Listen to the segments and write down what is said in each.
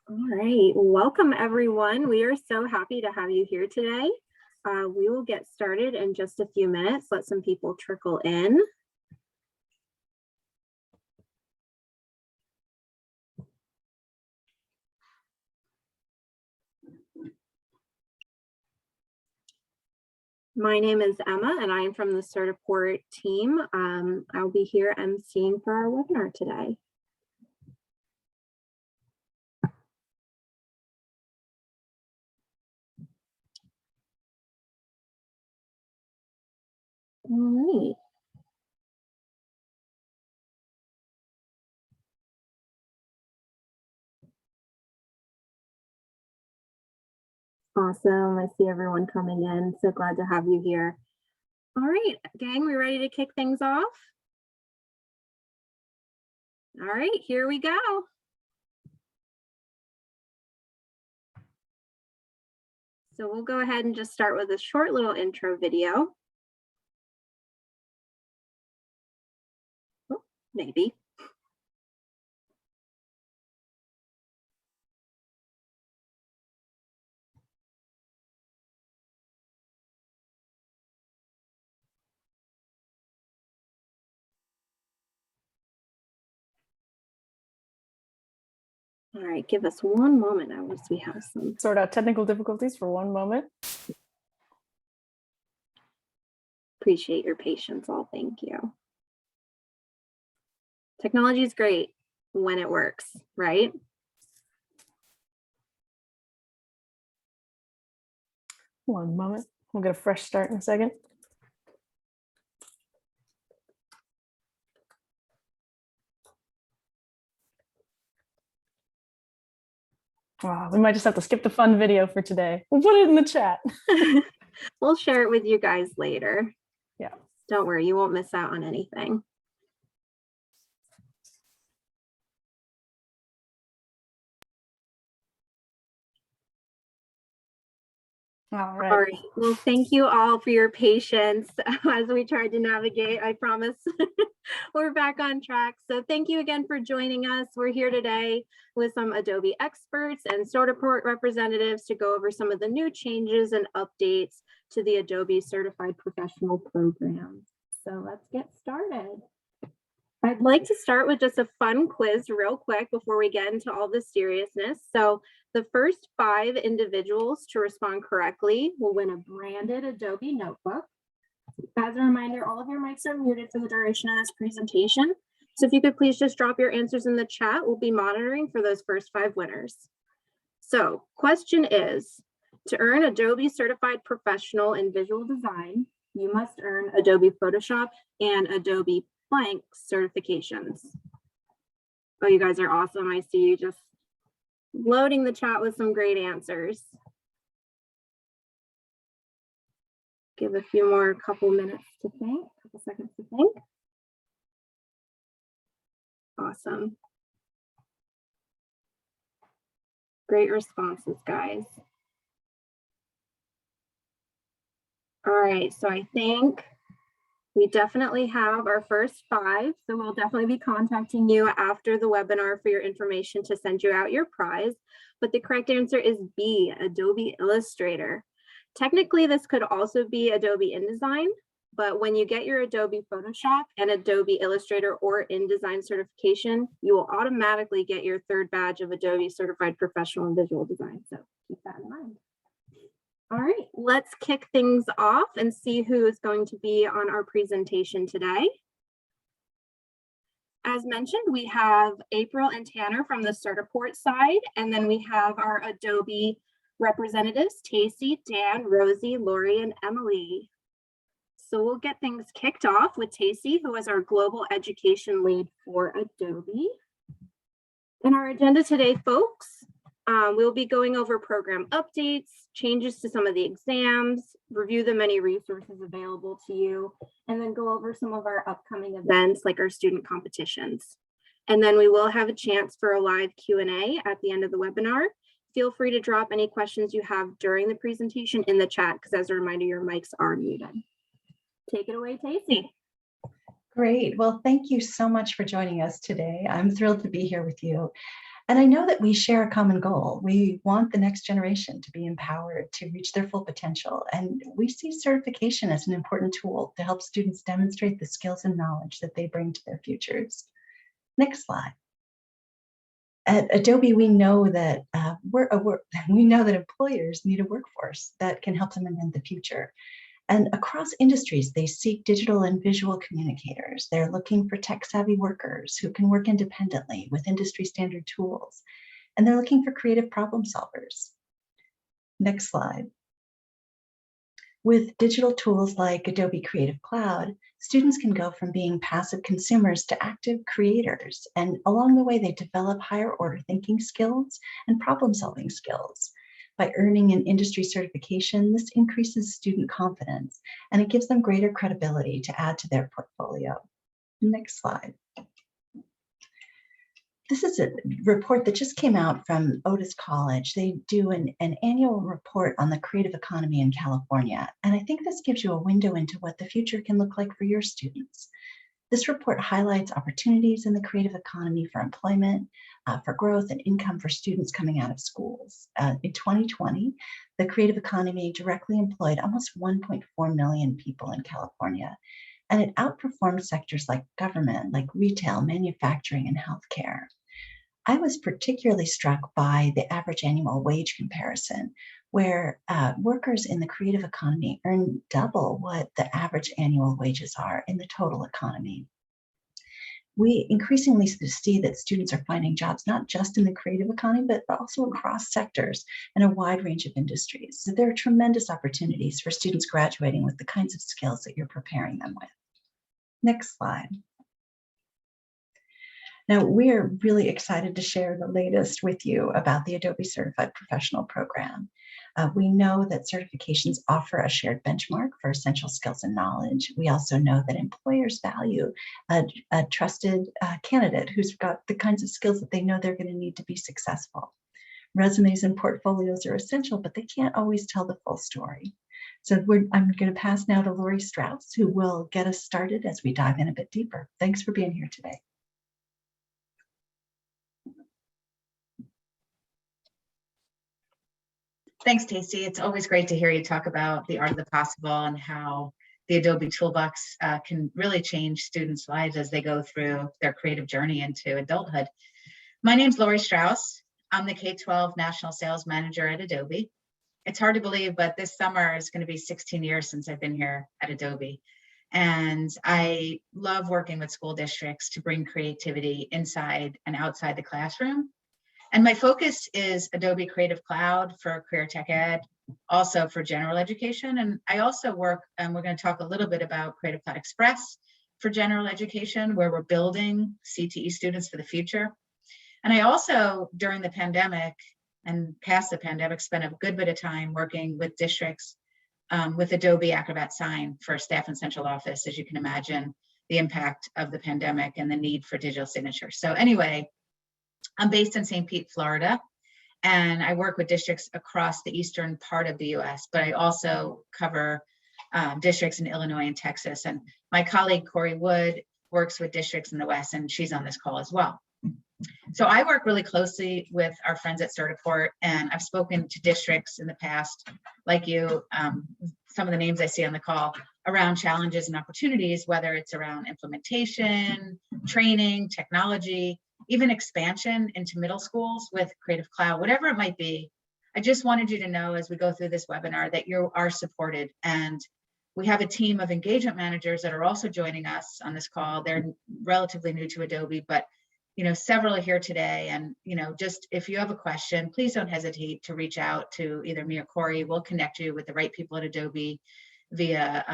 All right, welcome everyone. We are so happy to have you here today. We will get started in just a few minutes. Let some people trickle in. My name is Emma and I am from the Certiport team. I'll be here emceeing for our webinar today. All right. Awesome. I see everyone coming in. So glad to have you here. All right, gang, we ready to kick things off? All right, here we go. So we'll go ahead and just start with a short little intro video. Oh, maybe. All right, give us one moment now as we have some. Sort out technical difficulties for one moment. Appreciate your patience all, thank you. Technology is great when it works, right? One moment. We'll get a fresh start in a second. Oh, we might just have to skip the fun video for today. We'll put it in the chat. We'll share it with you guys later. Yeah. Don't worry, you won't miss out on anything. All right. All right. Well, thank you all for your patience as we tried to navigate. I promise we're back on track. So thank you again for joining us. We're here today with some Adobe experts and Certiport representatives to go over some of the new changes and updates to the Adobe Certified Professional program. So let's get started. I'd like to start with just a fun quiz real quick before we get into all the seriousness. So the first 5 individuals to respond correctly will win a branded Adobe notebook. As a reminder, all of your mics are muted for the duration of this presentation. So if you could please just drop your answers in the chat, we'll be monitoring for those first 5 winners. So question is, to earn Adobe Certified Professional in Visual Design, you must earn Adobe Photoshop and Adobe Blank certifications. Oh, you guys are awesome. I see you just loading the chat with some great answers. Give a few more couple minutes to think, couple seconds to think. Awesome. Great responses, guys. All right, so I think we definitely have our first 5, so we'll definitely be contacting you after the webinar for your information to send you out your prize. But the correct answer is B, Adobe Illustrator. Technically, this could also be Adobe InDesign, but when you get your Adobe Photoshop and Adobe Illustrator or InDesign certification, you will automatically get your 3rd badge of Adobe Certified Professional in Visual Design. So keep that in mind. All right, let's kick things off and see who is going to be on our presentation today. As mentioned, we have April and Tanner from the Certiport side, and then we have our Adobe representatives, Tacey, Dan, Rosie, Lori, and Emily. So we'll get things kicked off with Tacey, who is our Global Education Lead for Adobe. In our agenda today, folks, we'll be going over program updates, changes to some of the exams, review the many resources available to you, and then go over some of our upcoming events like our student competitions. And then we will have a chance for a live Q&A at the end of the webinar. Feel free to drop any questions you have during the presentation in the chat, because as a reminder, your mics are muted. Take it away, Tacey. Great. Well, thank you so much for joining us today. I'm thrilled to be here with you. And I know that we share a common goal. We want the next generation to be empowered to reach their full potential. And we see certification as an important tool to help students demonstrate the skills and knowledge that they bring to their futures. Next slide. At Adobe, we know that we know that employers need a workforce that can help them invent the future. And across industries, they seek digital and visual communicators. They're looking for tech-savvy workers who can work independently with industry standard tools. And they're looking for creative problem solvers. Next slide. With digital tools like Adobe Creative Cloud, students can go from being passive consumers to active creators. And along the way, they develop higher order thinking skills and problem-solving skills. By earning an industry certification, this increases student confidence and it gives them greater credibility to add to their portfolio. Next slide. This is a report that just came out from Otis College. They do an annual report on the creative economy in California. And I think this gives you a window into what the future can look like for your students. This report highlights opportunities in the creative economy for employment, for growth and income for students coming out of schools. In 2020, the creative economy directly employed almost 1.4 million people in California, and it outperformed sectors like government, like retail, manufacturing, and healthcare. I was particularly struck by the average annual wage comparison, where workers in the creative economy earn double what the average annual wages are in the total economy. We increasingly see that students are finding jobs not just in the creative economy, but also across sectors and a wide range of industries. So there are tremendous opportunities for students graduating with the kinds of skills that you're preparing them with. Next slide. Now, we're really excited to share the latest with you about the Adobe Certified Professional program. We know that certifications offer a shared benchmark for essential skills and knowledge. We also know that employers value a trusted candidate who's got the kinds of skills that they know they're going to need to be successful. Resumes and portfolios are essential, but they can't always tell the full story. So I'm going to pass now to Lori Strauss, who will get us started as we dive in a bit deeper. Thanks for being here today. Thanks, Tacey. It's always great to hear you talk about the art of the possible and how the Adobe Toolbox can really change students' lives as they go through their creative journey into adulthood. My name's Lori Strauss. I'm the K-12 National Sales Manager at Adobe. It's hard to believe, but this summer is going to be 16 years since I've been here at Adobe. And I love working with school districts to bring creativity inside and outside the classroom. And my focus is Adobe Creative Cloud for Career Tech Ed, also for general education. And I also work, and we're going to talk a little bit about Creative Cloud Express for general education, where we're building CTE students for the future. And I also, during the pandemic and past the pandemic, spent a good bit of time working with districts with Adobe Acrobat Sign for staff and central office, as you can imagine, the impact of the pandemic and the need for digital signatures. So anyway, I'm based in St. Pete, Florida, and I work with districts across the eastern part of the US, but I also cover districts in Illinois and Texas. And my colleague, Corey Wood, works with districts in the West, and she's on this call as well. So I work really closely with our friends at Certiport, and I've spoken to districts in the past, like you, some of the names I see on the call, around challenges and opportunities, whether it's around implementation, training, technology, even expansion into middle schools with Creative Cloud, whatever it might be. I just wanted you to know as we go through this webinar that you are supported. And we have a team of engagement managers that are also joining us on this call. They're relatively new to Adobe, but several are here today. And just if you have a question, please don't hesitate to reach out to either me or Corey. We'll connect you with the right people at Adobe via,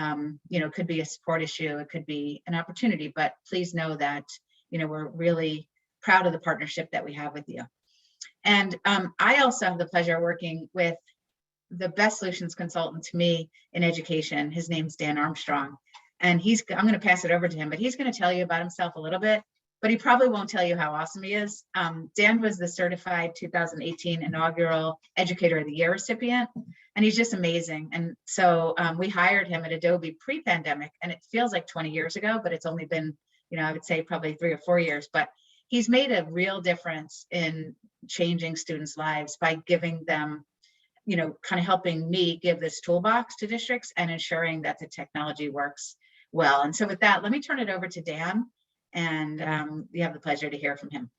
it could be a support issue, it could be an opportunity, but please know that, we're really proud of the partnership that we have with you. And I also have the pleasure of working with the best solutions consultant to me in education. His name's Dan Armstrong. And I'm going to pass it over to him, but he's going to tell you about himself a little bit. but he probably won't tell you how awesome he is. Dan was the certified 2018 inaugural Educator of the Year recipient, and he's just amazing. And so we hired him at Adobe pre-pandemic, and it feels like 20 years ago, but it's only been, I would say probably 3 or 4 years. But he's made a real difference in changing students' lives by giving them, kind of helping me give this toolbox to districts and ensuring that the technology works well. And so with that, let me turn it over to Dan, and you have the pleasure to hear from him.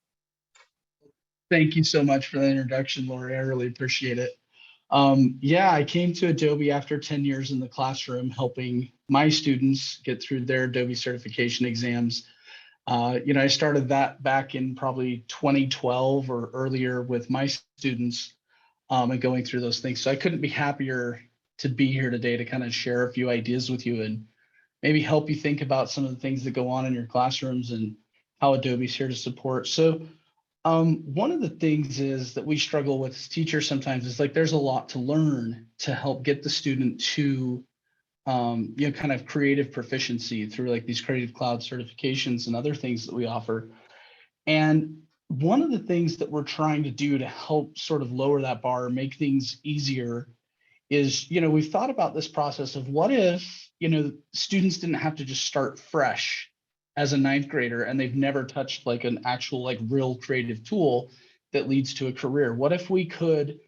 Thank you so much for the introduction, Lori. I really appreciate it. Yeah, I came to Adobe after 10 years in the classroom, helping my students get through their Adobe certification exams. I started that back in probably 2012 or earlier with my students and going through those things. So I couldn't be happier to be here today to kind of share a few ideas with you and maybe help you think about some of the things that go on in your classrooms and how Adobe's here to support. So one of the things is that we struggle with as teachers sometimes is like there's a lot to learn to help get the student to kind of creative proficiency through like these Creative Cloud certifications and other things that we offer. And one of the things that we're trying to do to help sort of lower that bar, make things easier is, we've thought about this process of what if, students didn't have to just start fresh as a 9th grader and they've never touched like an actual like real creative tool that leads to a career. What if we could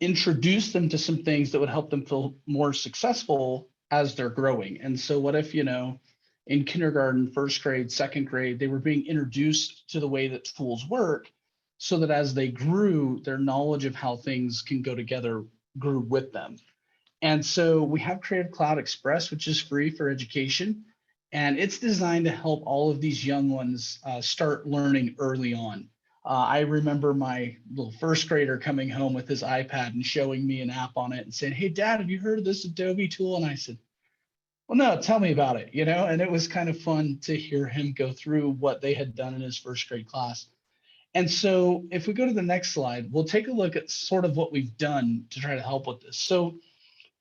introduce them to some things that would help them feel more successful as they're growing? And so what if, in kindergarten, 1st grade, 2nd grade, they were being introduced to the way that tools work so that as they grew, their knowledge of how things can go together grew with them. And so we have Creative Cloud Express, which is free for education. And it's designed to help all of these young ones start learning early on. I remember my little 1st grader coming home with his iPad and showing me an app on it and saying, "Hey, Dad, have you heard of this Adobe tool?" And I said, "Well, no, tell me about it," and it was kind of fun to hear him go through what they had done in his 1st grade class. And so if we go to the next slide, we'll take a look at sort of what we've done to try to help with this. So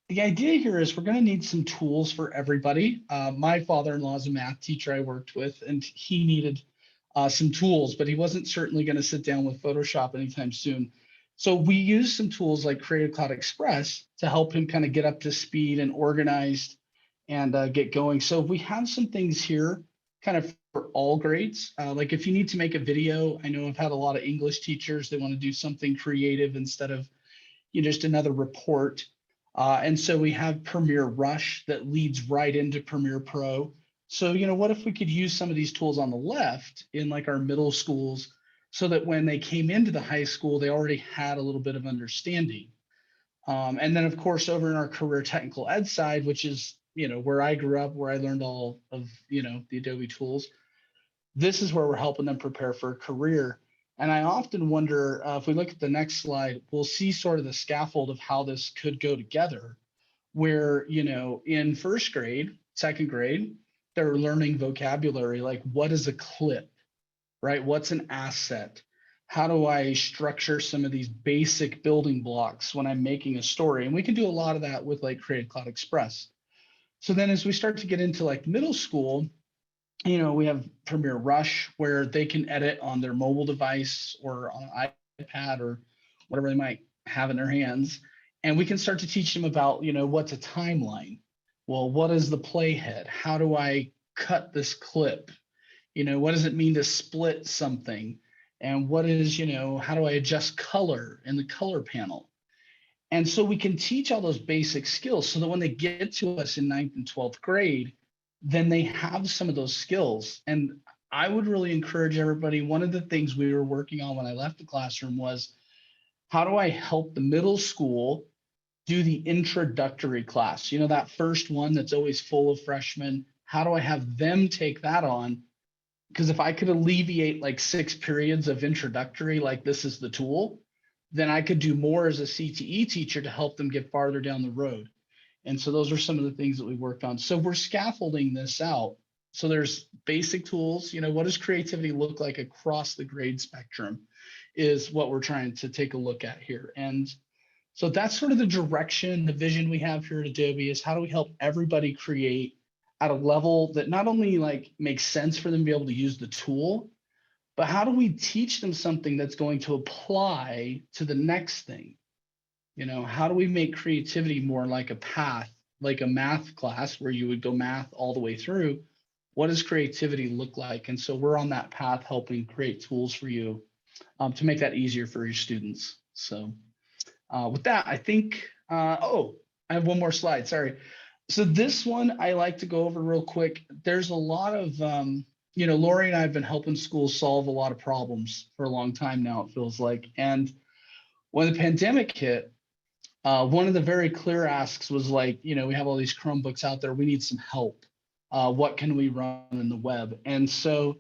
the idea here is we're going to need some tools for everybody. My father-in-law is a math teacher I worked with, and he needed some tools, but he wasn't certainly going to sit down with Photoshop anytime soon. So we used some tools like Creative Cloud Express to help him kind of get up to speed and organized and get going. So we have some things here kind of for all grades. Like if you need to make a video, I know I've had a lot of English teachers, they want to do something creative instead of just another report. And so we have Premiere Rush that leads right into Premiere Pro. So, what if we could use some of these tools on the left in like our middle schools so that when they came into the high school, they already had a little bit of understanding. And then of course, over in our career technical ed side, which is, where I grew up, where I learned all of, the Adobe tools, this is where we're helping them prepare for a career. And I often wonder, if we look at the next slide, we'll see sort of the scaffold of how this could go together, where, in 1st grade, 2nd grade, they're learning vocabulary, like what is a clip, right? What's an asset? How do I structure some of these basic building blocks when I'm making a story? And we can do a lot of that with like Creative Cloud Express. So then as we start to get into like middle school, we have Premiere Rush where they can edit on their mobile device or on an iPad or whatever they might have in their hands. And we can start to teach them about, what's a timeline? Well, what is the playhead? How do I cut this clip? What does it mean to split something? And what is, how do I adjust color in the color panel? And so we can teach all those basic skills so that when they get to us in 9th and 12th grade, then they have some of those skills. And I would really encourage everybody. One of the things we were working on when I left the classroom was how do I help the middle school do the introductory class? That first one that's always full of freshmen. How do I have them take that on? Because if I could alleviate like 6 periods of introductory, like this is the tool, then I could do more as a CTE teacher to help them get farther down the road. And so those are some of the things that we worked on. So we're scaffolding this out. So there's basic tools. What does creativity look like across the grade spectrum is what we're trying to take a look at here. And so that's sort of the direction, the vision we have here at Adobe is how do we help everybody create at a level that not only like makes sense for them to be able to use the tool, but how do we teach them something that's going to apply to the next thing? You know, how do we make creativity more like a path, like a math class where you would go math all the way through? What does creativity look like? And so we're on that path helping create tools for you to make that easier for your students. So with that, I think, oh, I have one more slide, sorry. So this one I like to go over real quick. There's a lot of, you know, Lori and I have been helping schools solve a lot of problems for a long time now, it feels like. And when the pandemic hit, one of the very clear asks was like, you know, we have all these Chromebooks out there, we need some help. What can we run in the web? And so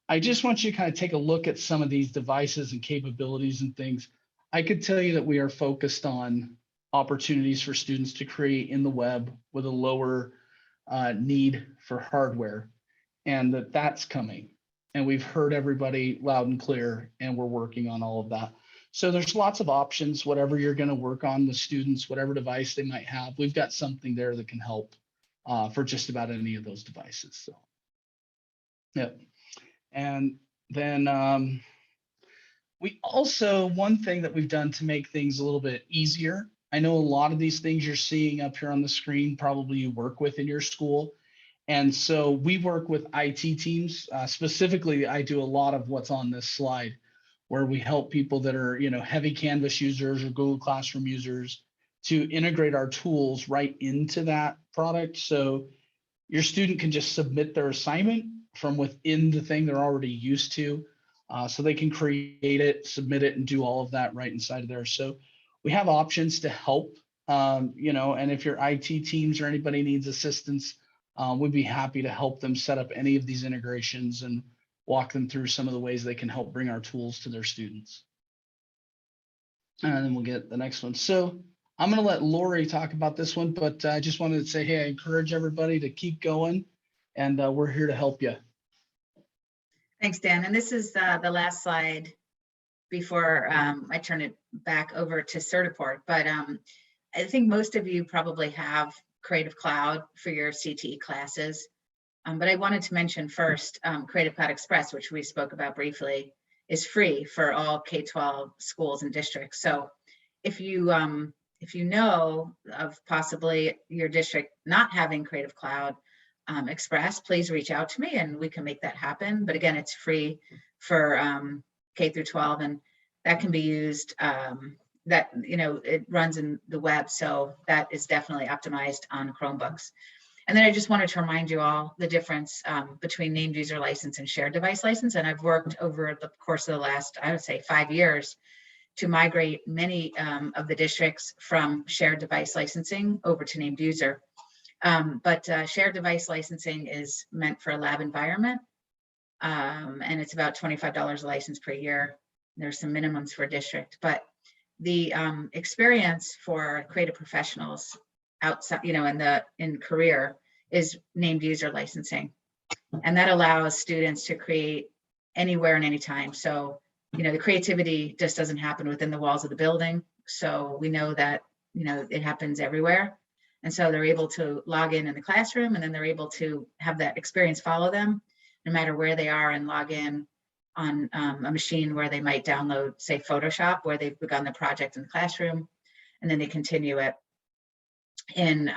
I just want you to kind of take a look at some of these devices and capabilities and things. I could tell you that we are focused on opportunities for students to create in the web with a lower need for hardware, and that's coming. And we've heard everybody loud and clear, and we're working on all of that. So there's lots of options, whatever you're going to work on with students, whatever device they might have, we've got something there that can help for just about any of those devices. So, yeah. And then we also, one thing that we've done to make things a little bit easier, I know a lot of these things you're seeing up here on the screen, probably you work with in your school. And so we work with IT teams. Specifically, I do a lot of what's on this slide, where we help people that are, you know, heavy Canvas users or Google Classroom users to integrate our tools right into that product. So your student can just submit their assignment from within the thing they're already used to. So they can create it, submit it, and do all of that right inside of there. So we have options to help, you know, and if your IT teams or anybody needs assistance, we'd be happy to help them set up any of these integrations and walk them through some of the ways they can help bring our tools to their students. And then we'll get the next one. So I'm going to let Lori talk about this one, but I just wanted to say, hey, I encourage everybody to keep going, and we're here to help you. Thanks, Dan. And this is the last slide before I turn it back over to Certiport. But I think most of you probably have Creative Cloud for your CTE classes. But I wanted to mention first, Creative Cloud Express, which we spoke about briefly, is free for all K-12 schools and districts. So if you know of possibly your district not having Creative Cloud Express, please reach out to me and we can make that happen. But again, it's free for K through 12, and that can be used, that, you know, it runs in the web. So that is definitely optimized on Chromebooks. And then I just wanted to remind you all the difference between named user license and shared device license. And I've worked over the course of the last, I would say, 5 years to migrate many of the districts from shared device licensing over to named user. But shared device licensing is meant for a lab environment, and it's about $25 a license per year. There's some minimums for a district, but the experience for creative professionals outside, you know, in career is named user licensing, and that allows students to create anywhere and anytime. So, you know, the creativity just doesn't happen within the walls of the building. So we know that, you know, it happens everywhere. And so they're able to log in the classroom, and then they're able to have that experience follow them no matter where they are, and log in on a machine where they might download, say, Photoshop, where they've begun the project in the classroom, and then they continue it in,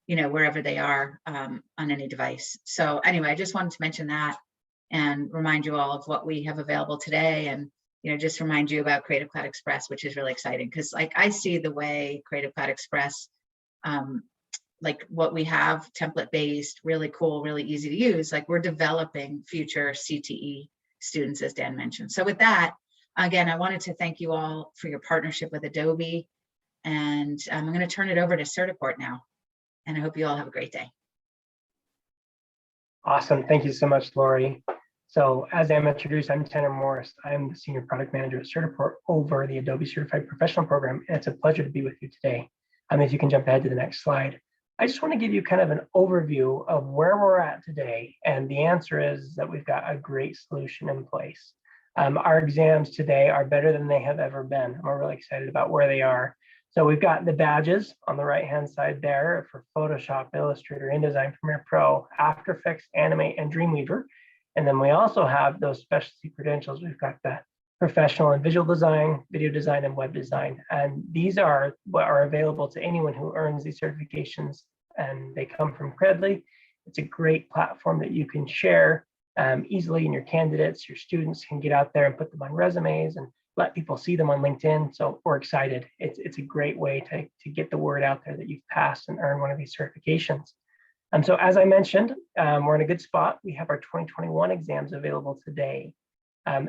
you know, wherever they are on any device. So anyway, I just wanted to mention that and remind you all of what we have available today, and, you know, just remind you about Creative Cloud Express, which is really exciting, because like I see the way Creative Cloud Express, like what we have, template based, really cool, really easy to use, like we're developing future CTE students, as Dan mentioned. So with that, again, I wanted to thank you all for your partnership with Adobe, and I'm going to turn it over to Certiport now, and I hope you all have a great day. Awesome. Thank you so much, Lori. So as I'm introduced, I'm Tanner Morris. I'm the Senior Product Manager at Certiport over the Adobe Certified Professional program, and it's a pleasure to be with you today. If you can jump ahead to the next slide. I just want to give you kind of an overview of where we're at today, and the answer is that we've got a great solution in place. Our exams today are better than they have ever been. We're really excited about where they are. So we've got the badges on the right-hand side there for Photoshop, Illustrator, InDesign, Premiere Pro, After Effects, Animate, and Dreamweaver. And then we also have those specialty credentials. We've got the professional in visual design, video design, and web design. And these are what are available to anyone who earns these certifications, and they come from Credly. It's a great platform that you can share easily, and your candidates, your students can get out there and put them on resumes and let people see them on LinkedIn. So we're excited. It's a great way to get the word out there that you've passed and earned one of these certifications. So as I mentioned, we're in a good spot. We have our 2021 exams available today.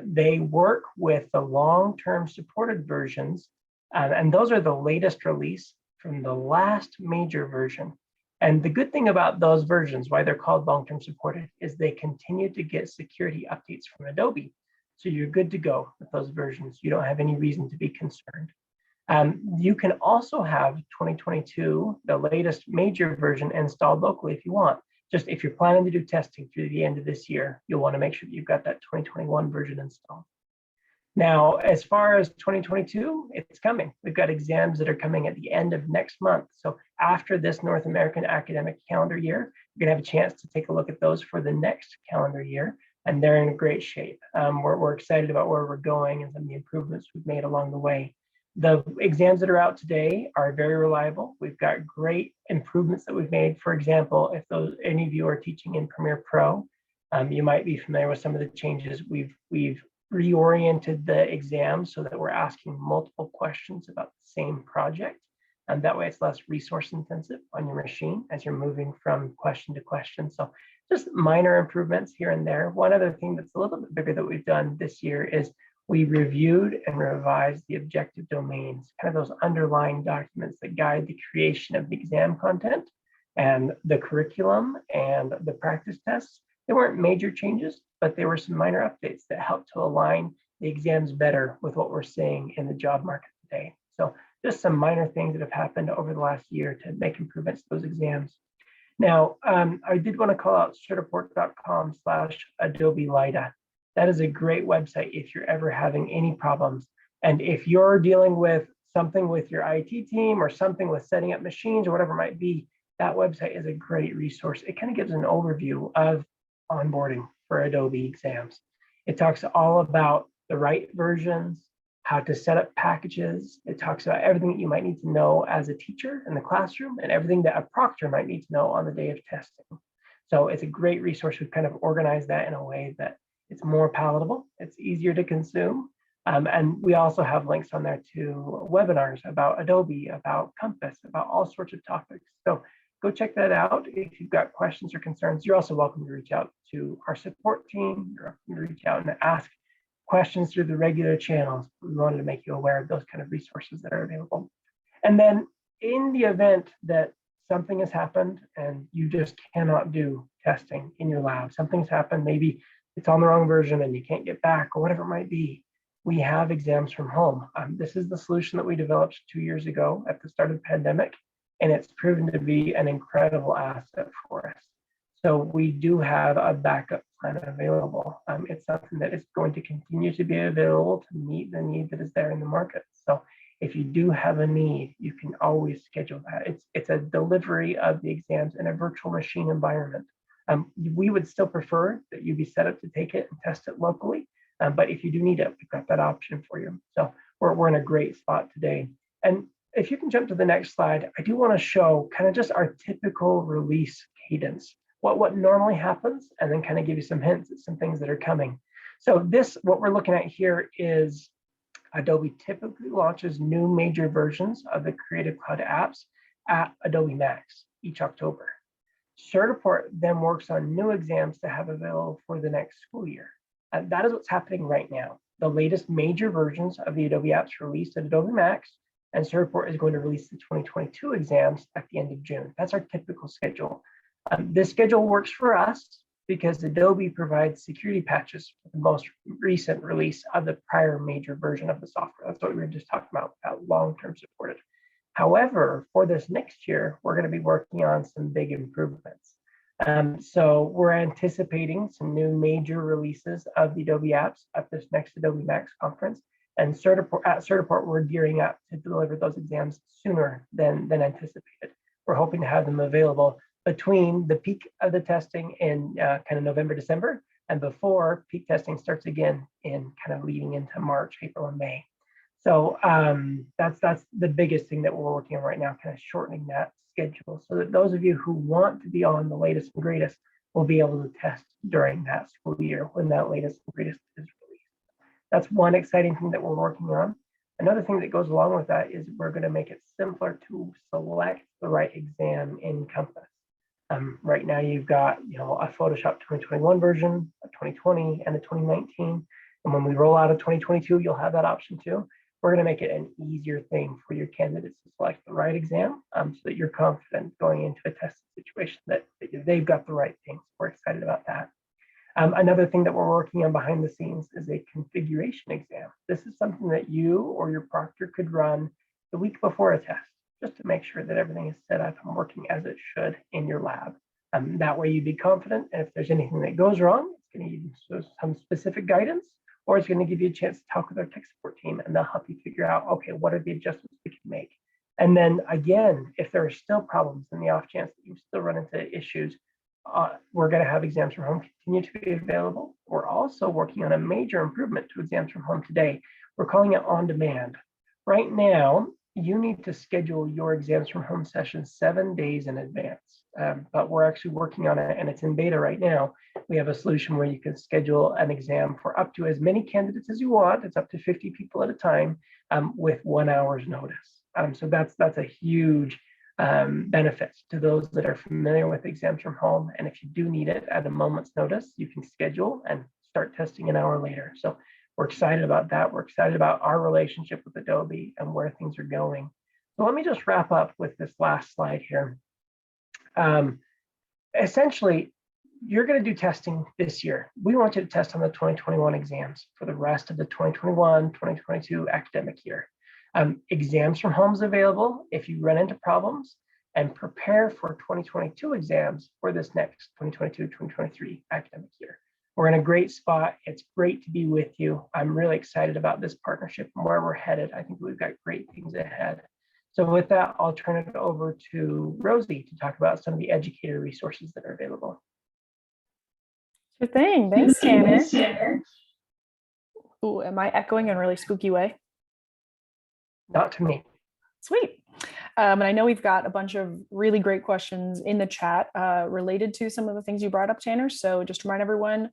They work with the long-term supported versions, and those are the latest release from the last major version. And the good thing about those versions, why they're called long-term supported, is they continue to get security updates from Adobe. So you're good to go with those versions. You don't have any reason to be concerned. You can also have 2022, the latest major version, installed locally if you want. Just if you're planning to do testing through the end of this year, you'll want to make sure that you've got that 2021 version installed. Now, as far as 2022, it's coming. We've got exams that are coming at the end of next month. So after this North American academic calendar year, you're gonna have a chance to take a look at those for the next calendar year, and they're in great shape. We're excited about where we're going and some of the improvements we've made along the way. The exams that are out today are very reliable. We've got great improvements that we've made. For example, if any of you are teaching in Premiere Pro, you might be familiar with some of the changes. We've reoriented the exam so that we're asking multiple questions about the same project. And that way it's less resource intensive on your machine as you're moving from question to question. So just minor improvements here and there. One other thing that's a little bit bigger that we've done this year is we reviewed and revised the objective domains, kind of those underlying documents that guide the creation of the exam content and the curriculum and the practice tests. There weren't major changes, but there were some minor updates that helped to align the exams better with what we're seeing in the job market today. So just some minor things that have happened over the last year to make improvements to those exams. Now, I did want to call out certiport.com/Adobe Lida. That is a great website if you're ever having any problems. And if you're dealing with something with your IT team or something with setting up machines or whatever it might be, that website is a great resource. It kind of gives an overview of onboarding for Adobe exams. It talks all about the right versions, how to set up packages. It talks about everything that you might need to know as a teacher in the classroom and everything that a proctor might need to know on the day of testing. So it's a great resource. We've kind of organized that in a way that it's more palatable, it's easier to consume. And we also have links on there to webinars about Adobe, about Compass, about all sorts of topics. So go check that out. If you've got questions or concerns, you're also welcome to reach out to our support team. You're welcome to reach out and ask questions through the regular channels. We wanted to make you aware of those kind of resources that are available. And then in the event that something has happened and you just cannot do testing in your lab, something's happened, maybe it's on the wrong version and you can't get back or whatever it might be, we have exams from home. This is the solution that we developed 2 years ago at the start of the pandemic, and it's proven to be an incredible asset for us. So we do have a backup plan available. It's something that is going to continue to be available to meet the need that is there in the market. So if you do have a need, you can always schedule that. It's a delivery of the exams in a virtual machine environment. We would still prefer that you be set up to take it and test it locally. But if you do need it, we've got that option for you. So we're in a great spot today. And if you can jump to the next slide, I do want to show kind of just our typical release cadence, what normally happens, and then kind of give you some hints at some things that are coming. So what we're looking at here is Adobe typically launches new major versions of the Creative Cloud apps at Adobe Max each October. Certiport then works on new exams to have available for the next school year. That is what's happening right now. The latest major versions of the Adobe apps released at Adobe Max, and Certiport is going to release the 2022 exams at the end of June. That's our typical schedule. This schedule works for us because Adobe provides security patches for the most recent release of the prior major version of the software. That's what we were just talking about long-term supported. However, for this next year, we're going to be working on some big improvements. So we're anticipating some new major releases of the Adobe apps at this next Adobe Max conference. And at Certiport, we're gearing up to deliver those exams sooner than anticipated. We're hoping to have them available between the peak of the testing in kind of November, December, and before peak testing starts again in kind of leading into March, April, and May. So that's the biggest thing that we're working on right now, kind of shortening that schedule so that those of you who want to be on the latest and greatest will be able to test during that school year when that latest and greatest is released. That's one exciting thing that we're working on. Another thing that goes along with that is we're going to make it simpler to select the right exam in Compass. Right now you've got a Photoshop 2021 version, a 2020, and a 2019. And when we roll out a 2022, you'll have that option too. We're going to make it an easier thing for your candidates to select the right exam so that you're confident going into a test situation that they've got the right things. We're excited about that. Another thing that we're working on behind the scenes is a configuration exam. This is something that you or your proctor could run the week before a test, just to make sure that everything is set up and working as it should in your lab. That way you'd be confident, and if there's anything that goes wrong, it's going to give you some specific guidance, or it's going to give you a chance to talk with our tech support team, and they'll help you figure out, okay, what are the adjustments we can make? And then again, if there are still problems in the off chance that you still run into issues, we're going to have exams from home continue to be available. We're also working on a major improvement to exams from home today. We're calling it on demand. Right now, you need to schedule your exams from home sessions 7 days in advance. But we're actually working on it, and it's in beta right now. We have a solution where you can schedule an exam for up to as many candidates as you want. It's up to 50 people at a time with 1 hour's notice. So that's a huge benefit to those that are familiar with exams from home. And if you do need it at a moment's notice, you can schedule and start testing an hour later. So we're excited about that. We're excited about our relationship with Adobe and where things are going. So let me just wrap up with this last slide here. Essentially, you're going to do testing this year. We want you to test on the 2021 exams for the rest of the 2021-2022 academic year. Exams from home is available if you run into problems, and prepare for 2022 exams for this next 2022-2023 academic year. We're in a great spot. It's great to be with you. I'm really excited about this partnership and where we're headed. I think we've got great things ahead. So with that, I'll turn it over to Rosie to talk about some of the educator resources that are available. Sure thing. Thanks, Tanner. Ooh, am I echoing in a really spooky way? Not to me. Sweet. And I know we've got a bunch of really great questions in the chat related to some of the things you brought up, Tanner. So just to remind everyone,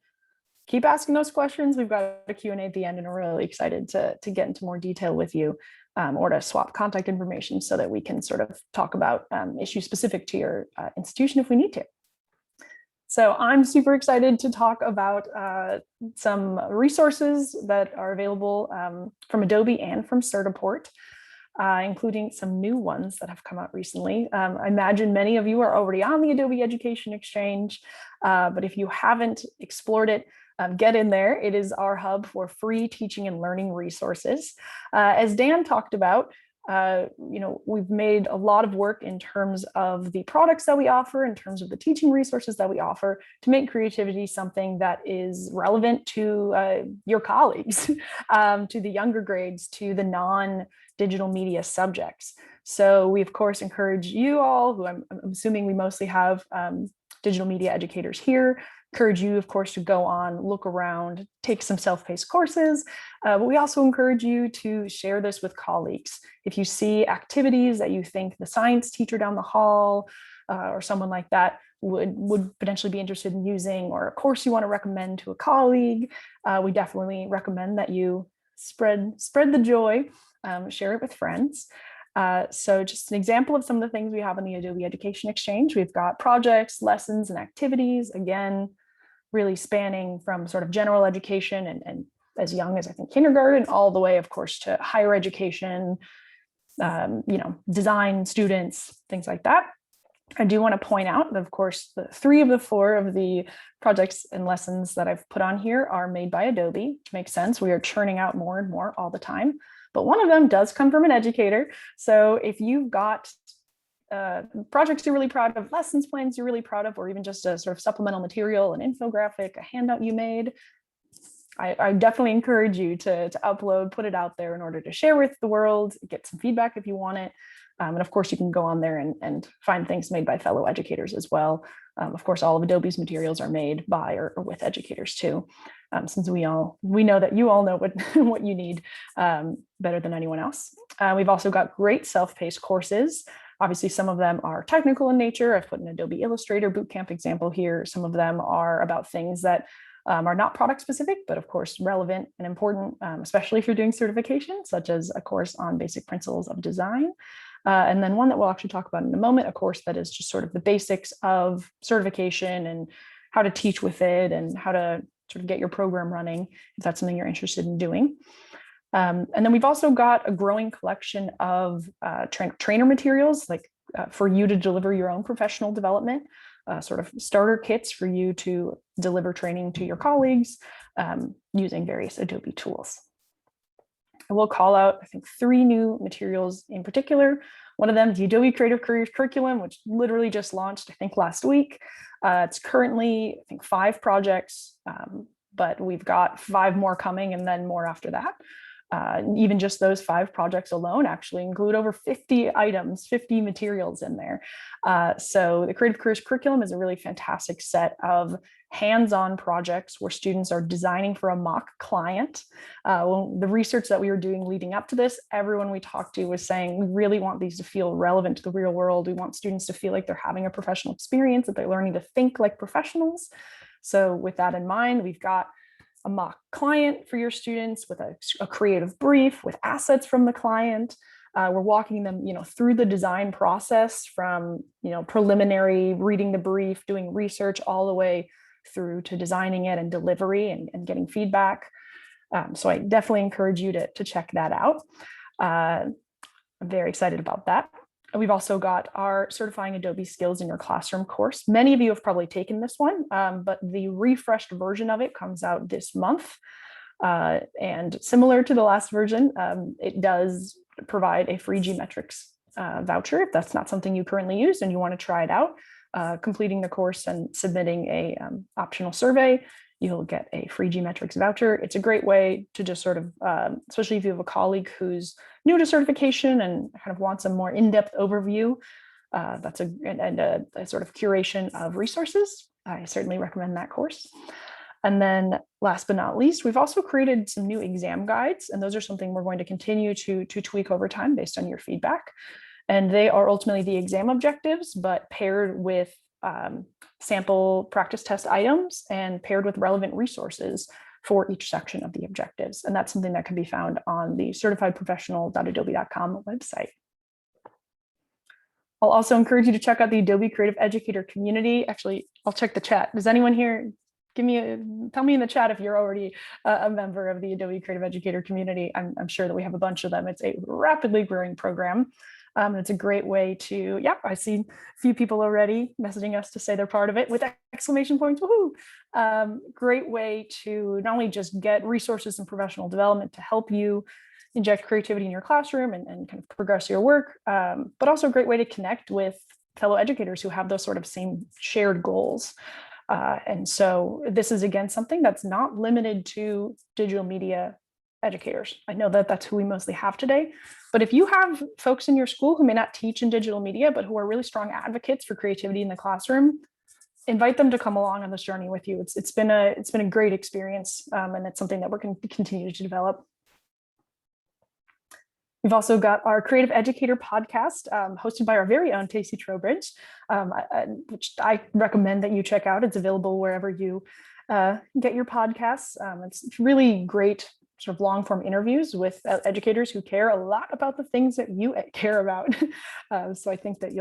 keep asking those questions. We've got a Q&A at the end, and we're really excited to get into more detail with you or to swap contact information so that we can sort of talk about issues specific to your institution if we need to. So I'm super excited to talk about some resources that are available from Adobe and from Certiport, including some new ones that have come out recently. I imagine many of you are already on the Adobe Education Exchange, but if you haven't explored it, get in there. It is our hub for free teaching and learning resources. As Dan talked about, we've made a lot of work in terms of the products that we offer, in terms of the teaching resources that we offer, to make creativity something that is relevant to your colleagues, to the younger grades, to the non-digital media subjects. So we, of course, encourage you all, who I'm assuming we mostly have digital media educators here, encourage you, of course, to go on, look around, take some self-paced courses, but we also encourage you to share this with colleagues. If you see activities that you think the science teacher down the hall or someone like that would potentially be interested in using, or a course you want to recommend to a colleague, we definitely recommend that you spread the joy, share it with friends. So just an example of some of the things we have on the Adobe Education Exchange. We've got projects, lessons, and activities, again, really spanning from sort of general education and as young as I think kindergarten, all the way, of course, to higher education, design students, things like that. I do want to point out that, of course, the 3 of the 4 of the projects and lessons that I've put on here are made by Adobe, which makes sense. We are churning out more and more all the time. But one of them does come from an educator. So if you've got projects you're really proud of, lessons plans you're really proud of, or even just a sort of supplemental material, an infographic, a handout you made, I definitely encourage you to upload, put it out there in order to share with the world, get some feedback if you want it. And of course, you can go on there and find things made by fellow educators as well. Of course, all of Adobe's materials are made by or with educators too, since we know that you all know what, what you need better than anyone else. We've also got great self-paced courses. Obviously, some of them are technical in nature. I've put an Adobe Illustrator bootcamp example here. Some of them are about things that are not product specific, but of course relevant and important, especially if you're doing certification, such as a course on basic principles of design. And then one that we'll actually talk about in a moment, a course that is just sort of the basics of certification and how to teach with it and how to sort of get your program running, if that's something you're interested in doing. And then we've also got a growing collection of trainer materials, like for you to deliver your own professional development, sort of starter kits for you to deliver training to your colleagues using various Adobe tools. I will call out, I think, 3 new materials in particular. One of them, the Adobe Creative Careers Curriculum, which literally just launched, I think, last week. It's currently, I think, 5 projects, but we've got 5 more coming and then more after that. Even just those 5 projects alone actually include over 50 items, 50 materials in there. So the Creative Careers Curriculum is a really fantastic set of hands-on projects where students are designing for a mock client. The research that we were doing leading up to this, everyone we talked to was saying, we really want these to feel relevant to the real world. We want students to feel like they're having a professional experience, that they're learning to think like professionals. So with that in mind, we've got a mock client for your students with a creative brief with assets from the client. We're walking them, through the design process from, preliminary reading the brief, doing research, all the way through to designing it and delivery and getting feedback. So I definitely encourage you to check that out. I'm very excited about that. We've also got our Certifying Adobe Skills in Your Classroom course. Many of you have probably taken this one, but the refreshed version of it comes out this month. And similar to the last version, it does provide a free geometrics voucher if that's not something you currently use and you want to try it out. Completing the course and submitting a optional survey, you'll get a free geometrics voucher. It's a great way to just sort of, especially if you have a colleague who's new to certification and kind of wants a more in-depth overview, that's a sort of curation of resources. I certainly recommend that course. And then last but not least, we've also created some new exam guides, and those are something we're going to continue to tweak over time based on your feedback. And they are ultimately the exam objectives, but paired with sample practice test items and paired with relevant resources for each section of the objectives. And that's something that can be found on the certifiedprofessional.adobe.com website. I'll also encourage you to check out the Adobe Creative Educator community. Actually, I'll check the chat. Does anyone here tell me in the chat if you're already a member of the Adobe Creative Educator community. I'm sure that we have a bunch of them. It's a rapidly growing program. It's a great way to, I see a few people already messaging us to say they're part of it with exclamation points, woohoo. Great way to not only just get resources and professional development to help you inject creativity in your classroom and kind of progress your work, but also a great way to connect with fellow educators who have those sort of same shared goals. And so this is, again, something that's not limited to digital media educators. I know that that's who we mostly have today, but if you have folks in your school who may not teach in digital media, but who are really strong advocates for creativity in the classroom, invite them to come along on this journey with you. It's been a great experience, and it's something that we're going to continue to develop. We've also got our Creative Educator podcast, hosted by our very own Tacey Trowbridge, which I recommend that you check out. It's available wherever you get your podcasts. It's really great sort of long form interviews with educators who care a lot about the things that you care about. So I think that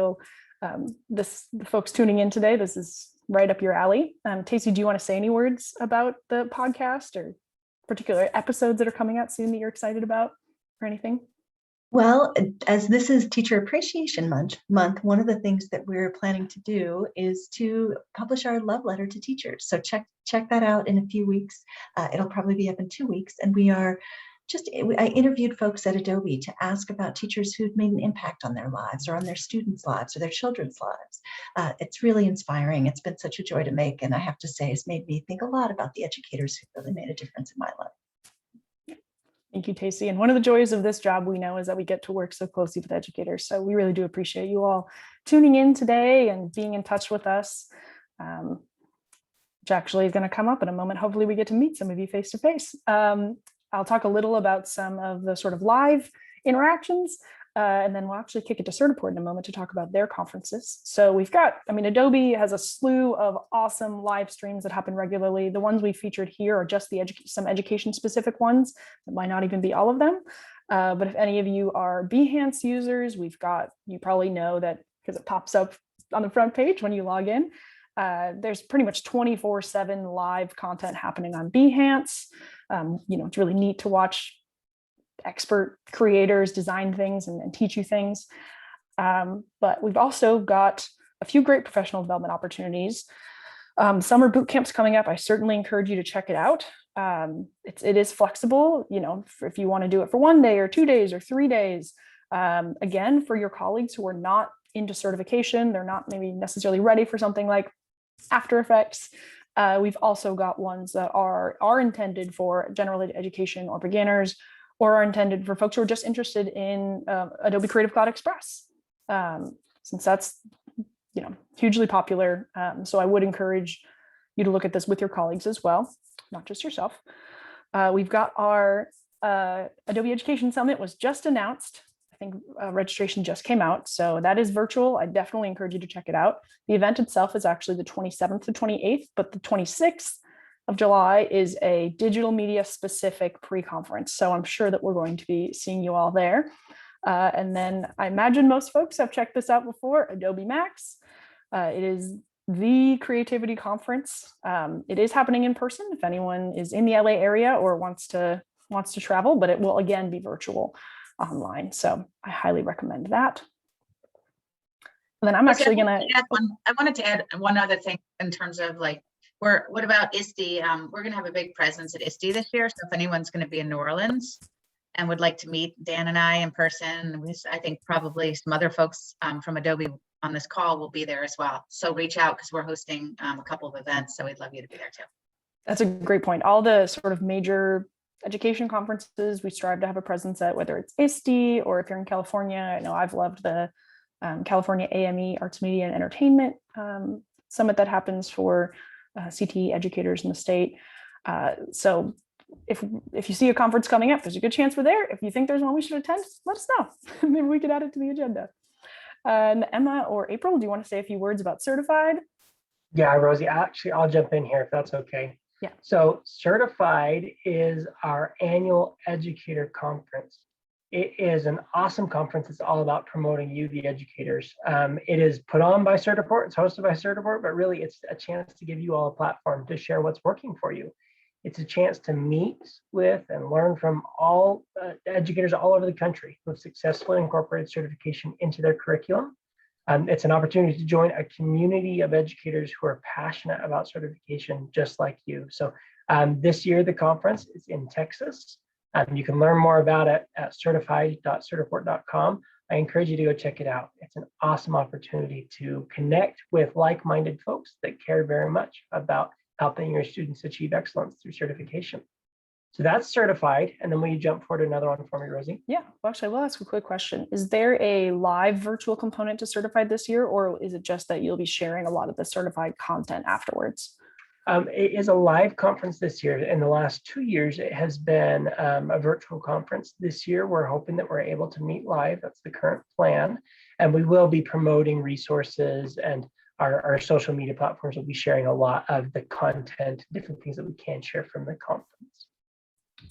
the folks tuning in today, this is right up your alley. Tacey, do you want to say any words about the podcast or particular episodes that are coming out soon that you're excited about or anything? Well, as this is Teacher Appreciation Month, one of the things that we're planning to do is to publish our love letter to teachers. So check that out in a few weeks. It'll probably be up in 2 weeks. And I interviewed folks at Adobe to ask about teachers who've made an impact on their lives or on their students' lives or their children's lives. It's really inspiring. It's been such a joy to make. And I have to say, it's made me think a lot about the educators who really made a difference in my life. Thank you, Tacey. And one of the joys of this job we know is that we get to work so closely with educators. So we really do appreciate you all tuning in today and being in touch with us, which actually is going to come up in a moment. Hopefully we get to meet some of you face to face. I'll talk a little about some of the sort of live interactions, and then we'll actually kick it to Certiport in a moment to talk about their conferences. So we've got, Adobe has a slew of awesome live streams that happen regularly. The ones we featured here are just some education specific ones. It might not even be all of them. But if any of you are Behance users, you probably know that because it pops up on the front page when you log in. There's pretty much 24/7 live content happening on Behance. It's really neat to watch expert creators design things and teach you things. But we've also got a few great professional development opportunities. Summer boot camps coming up. I certainly encourage you to check it out. It is flexible, if you want to do it for 1 day or 2 days or 3 days. Again, for your colleagues who are not into certification, they're not maybe necessarily ready for something like After Effects. We've also got ones that are intended for general education or beginners, or are intended for folks who are just interested in Adobe Creative Cloud Express, since that's hugely popular. So I would encourage you to look at this with your colleagues as well, not just yourself. We've got our Adobe Education Summit was just announced. I think registration just came out, so that is virtual. I definitely encourage you to check it out. The event itself is actually the 27th to 28th, but the 26th of July is a digital media specific pre-conference. So I'm sure that we're going to be seeing you all there. And then I imagine most folks have checked this out before, Adobe Max. It is the creativity conference. It is happening in person if anyone is in the LA area or wants to travel, but it will again be virtual online. So I highly recommend that. And then I'm actually gonna. I wanted to add one other thing in terms of what about ISTE? We're going to have a big presence at ISTE this year. So if anyone's going to be in New Orleans and would like to meet Dan and I in person, I think probably some other folks from Adobe on this call will be there as well. So reach out because we're hosting a couple of events. So we'd love you to be there too. That's a great point. All the sort of major education conferences we strive to have a presence at, whether it's ISTE or if you're in California. I know I've loved the California AME Arts, Media, and Entertainment Summit that happens for CTE educators in the state. So if you see a conference coming up, there's a good chance we're there. If you think there's one we should attend, let us know. Maybe we could add it to the agenda. And Emma or April, do you want to say a few words about Certified? Yeah, Rosie, actually, I'll jump in here if that's okay. Yeah. So Certified is our annual educator conference. It is an awesome conference. It's all about promoting you, the educators. It is put on by Certiport. It's hosted by Certiport, but really it's a chance to give you all a platform to share what's working for you. It's a chance to meet with and learn from all educators all over the country who have successfully incorporated certification into their curriculum. It's an opportunity to join a community of educators who are passionate about certification just like you. So this year, the conference is in Texas. You can learn more about it at certified.certiport.com. I encourage you to go check it out. It's an awesome opportunity to connect with like-minded folks that care very much about helping your students achieve excellence through certification. So that's Certified. And then will you jump forward to another one for me, Rosie? Yeah, well, actually, I will ask a quick question. Is there a live virtual component to Certified this year, or is it just that you'll be sharing a lot of the Certified content afterwards? It is a live conference this year. In the last 2 years, it has been a virtual conference. This year, we're hoping that we're able to meet live. That's the current plan. And we will be promoting resources, and our social media platforms will be sharing a lot of the content, different things that we can share from the conference.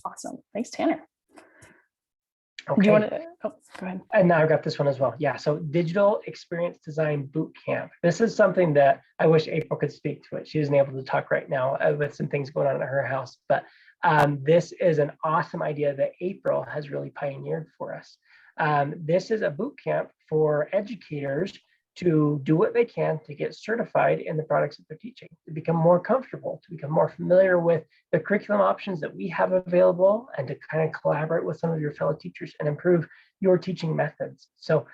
Awesome. Thanks, Tanner. Okay. Do you want to, go ahead. And now I've got this one as well. Yeah, so Digital Experience Design Boot Camp. This is something that I wish April could speak to it. She isn't able to talk right now with some things going on at her house, but this is an awesome idea that April has really pioneered for us. This is a boot camp for educators to do what they can to get certified in the products that they're teaching, to become more comfortable, to become more familiar with the curriculum options that we have available, and to kind of collaborate with some of your fellow teachers and improve your teaching methods. So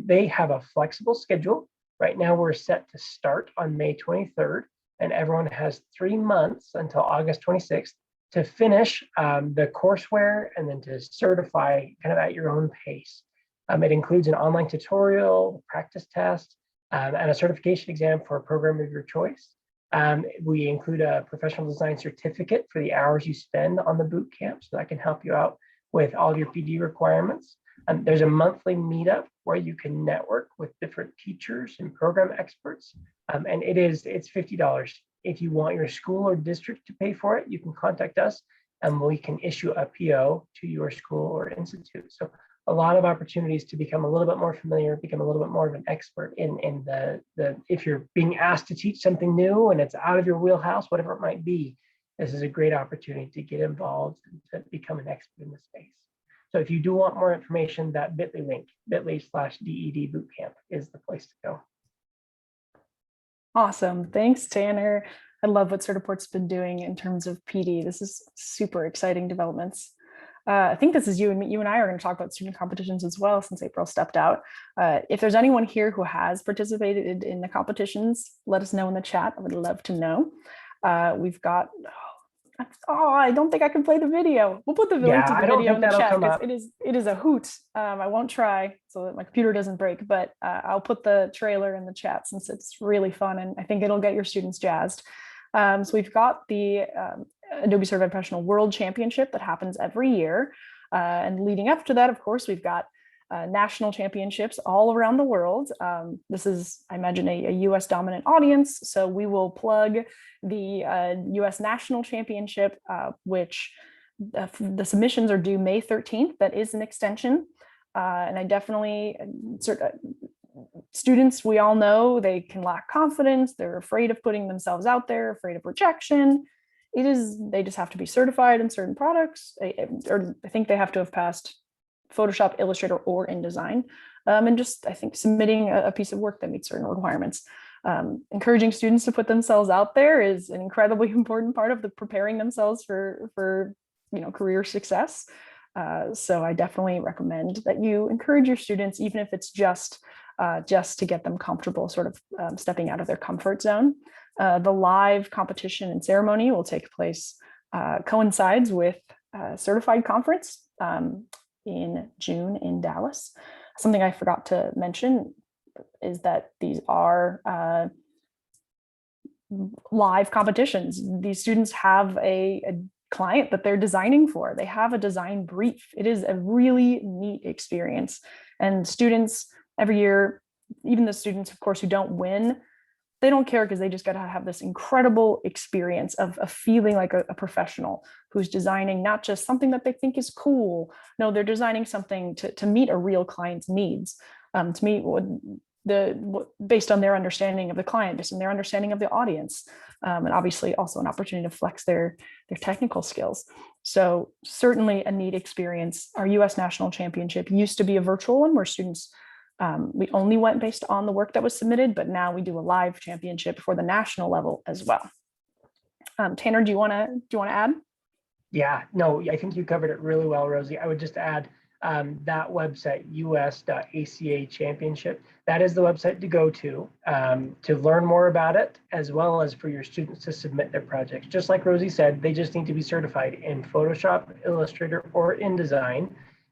they have a flexible schedule. Right now we're set to start on May 23rd, and everyone has 3 months until August 26th to finish the courseware and then to certify kind of at your own pace. It includes an online tutorial, practice test, and a certification exam for a program of your choice. We include a professional design certificate for the hours you spend on the boot camp, so that can help you out with all your PD requirements. There's a monthly meetup where you can network with different teachers and program experts, and it's $50. If you want your school or district to pay for it, you can contact us, and we can issue a PO to your school or institute. So a lot of opportunities to become a little bit more familiar, become a little bit more of an expert in the if you're being asked to teach something new and it's out of your wheelhouse, whatever it might be, this is a great opportunity to get involved and to become an expert in the space. So if you do want more information, that bit.ly link, bit.ly/DED bootcamp is the place to go. Awesome. Thanks, Tanner. I love what Certiport's been doing in terms of PD. This is super exciting developments. I think this is you and I are going to talk about student competitions as well, since April stepped out. If there's anyone here who has participated in the competitions, let us know in the chat. I would love to know. We've got, I don't think I can play the video. We'll put the link to the video in the chat because it is a hoot. I won't try so that my computer doesn't break, but I'll put the trailer in the chat since it's really fun and I think it'll get your students jazzed. So we've got the Adobe Certified Professional World Championship that happens every year. And leading up to that, of course, we've got national championships all around the world. This is, I imagine, a US dominant audience. So we will plug the US National Championship, which the submissions are due May 13th. That is an extension. And I definitely, students, we all know they can lack confidence. They're afraid of putting themselves out there, afraid of rejection. They just have to be certified in certain products, or I think they have to have passed Photoshop, Illustrator, or InDesign, and just, I think, submitting a piece of work that meets certain requirements. Encouraging students to put themselves out there is an incredibly important part of preparing themselves for career success. So I definitely recommend that you encourage your students, even if it's just to get them comfortable sort of stepping out of their comfort zone. The live competition and ceremony will take place, coincides with Certified Conference in June in Dallas. Something I forgot to mention is that these are live competitions. These students have a client that they're designing for. They have a design brief. It is a really neat experience. And students every year, even the students, of course, who don't win, they don't care because they just got to have this incredible experience of feeling like a professional who's designing not just something that they think is cool. No, they're designing something to meet a real client's needs, to meet based on their understanding of the client, based on their understanding of the audience, and obviously also an opportunity to flex their technical skills. So certainly a neat experience. Our US National Championship used to be a virtual one where students, we only went based on the work that was submitted, but now we do a live championship for the national level as well. Tanner, do you want to add? Yeah, no, I think you covered it really well, Rosie. I would just add that website, us.aca championship. That is the website to go to learn more about it, as well as for your students to submit their projects. Just like Rosie said, they just need to be certified in Photoshop, Illustrator, or InDesign,